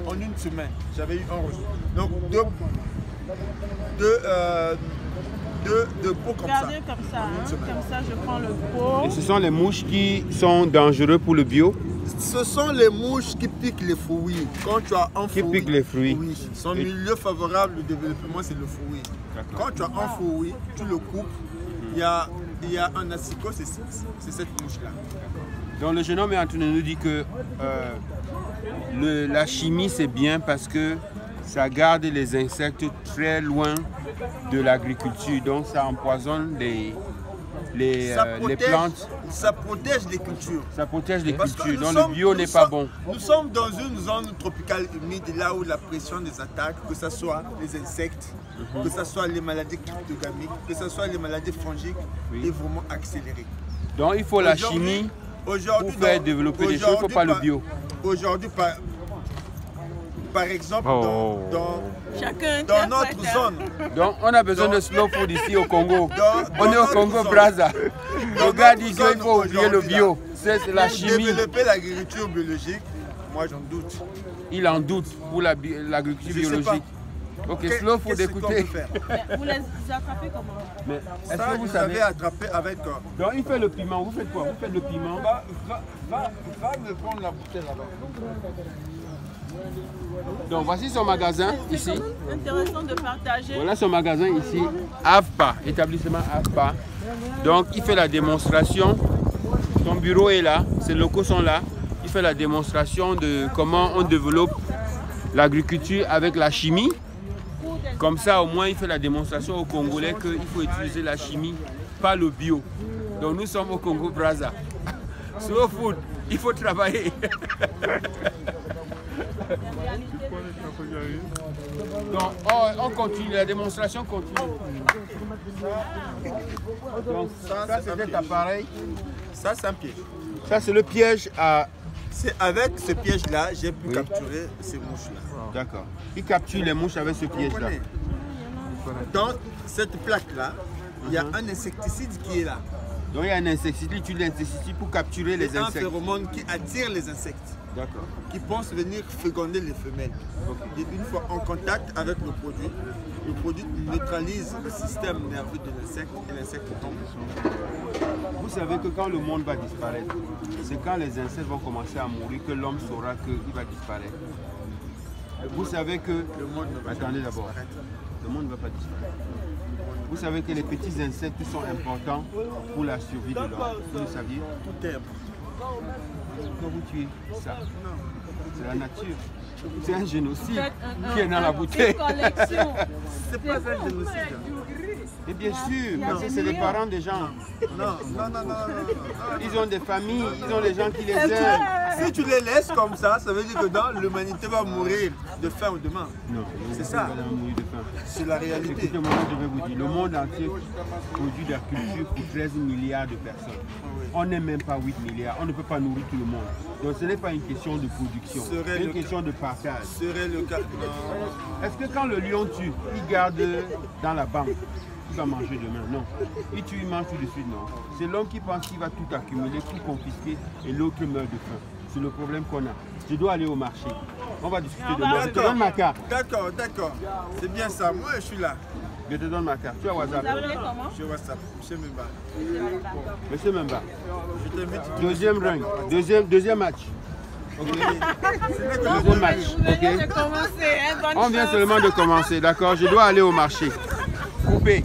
en une semaine, j'avais eu un reçu. Donc deux pots comme ça. Regardez comme ça, hein. Comme ça je prends le pot. Et ce sont les mouches qui sont dangereuses pour le bio? Ce sont les mouches qui piquent les fruits. Quand tu as un fruit, qui piquent les fruits. Oui, son milieu favorable de développement, c'est le fruit. Quand tu as un fruit, tu le coupes, il y a un asticot, c'est cette mouche-là. Donc le jeune homme est en train de nous dire que la chimie c'est bien parce que ça garde les insectes très loin de l'agriculture. Donc ça empoisonne les plantes. Ça protège les cultures. Ça protège les Parce cultures. que Donc le bio n'est pas bon. Nous sommes dans une zone tropicale humide, là où la pression des attaques, que ce soit les insectes, que ce soit les maladies cryptogamiques, que ce soit les maladies fongiques, est vraiment accélérée. Donc il faut la chimie pour faire développer des choses, il ne faut pas le bio. Aujourd'hui, par exemple, dans notre zone. Donc on a besoin de slow food ici au Congo. On est au Congo Brazza. Le gars dit qu'il faut oublier le bio. C'est la chimie. Développer l'agriculture biologique, moi j'en doute. Il en doute pour l'agriculture biologique. Ok, slow food, écoutez. Vous les attrapez comment? Est-ce que vous savez attraper avec... Donc il fait le piment, vous faites quoi? Vous faites le piment. Va me prendre la bouteille là-bas. Donc voici son magasin ici. Intéressant de partager. Voilà son magasin ici, AFPA, établissement AFPA. Donc il fait la démonstration. Son bureau est là, ses locaux sont là. Il fait la démonstration de comment on développe l'agriculture avec la chimie. Comme ça au moins il fait la démonstration aux Congolais qu'il faut utiliser la chimie, pas le bio. Donc nous sommes au Congo Brazza. Slow food, il faut travailler. Donc, on continue, la démonstration continue. Donc, ça c'est cet appareil. Ça, c'est un piège. Ça, c'est le piège à... C'est avec ce piège-là, j'ai pu capturer ces mouches-là. D'accord. Il capture les mouches avec ce piège-là. Dans cette plaque-là, il y a un insecticide qui est là. Donc, il y a un insecticide, il utilise l'insecticide pour capturer les insectes. C'est un phéromone qui attire les insectes. D'accord. Qui pensent venir féconder les femelles. Okay. Et une fois en contact avec le produit neutralise le système nerveux de l'insecte et l'insecte tombe. Vous savez que quand le monde va disparaître, c'est quand les insectes vont commencer à mourir que l'homme saura qu'il va disparaître. Vous savez que... Le monde ne va Attendez d'abord. Le monde ne va pas disparaître. Vous savez que les petits insectes sont importants pour la survie de l'homme. Vous le saviez? Tout est important. Quand vous tuez ça, c'est la nature. C'est un génocide qui est dans la bouteille. C'est pas un génocide. Et bien sûr, parce que c'est les parents des gens. Non. Ils ont des familles, ils ont des gens qui les aiment. Si tu les laisses comme ça veut dire que l'humanité va mourir de faim ou demain. Non, c'est ça. C'est la réalité. Écoutez-moi, je vais vous dire, le monde entier produit de la culture pour 13 milliards de personnes. On n'est même pas 8 milliards, on ne peut pas nourrir tout le monde. Donc ce n'est pas une question de production, c'est une question de partage. Serait le cas. Est-ce que quand le lion tue, il garde dans la banque? Il va manger demain, non. Il tue, il mange tout de suite, non. C'est l'homme qui pense qu'il va tout accumuler, tout confisquer et l'autre meurt de faim. C'est le problème qu'on a. Je dois aller au marché. On va discuter de moi. Je te donne ma carte. D'accord. C'est bien ça. Moi, je suis là. Je te donne ma carte. Tu as WhatsApp? Vous appelez comment? Sur WhatsApp. Monsieur Memba. Monsieur Memba. Je t'invite. Deuxième run. Deuxième match. Ok. Deuxième match. Ok. On vient seulement de commencer. D'accord. Je dois aller au marché. Coupé.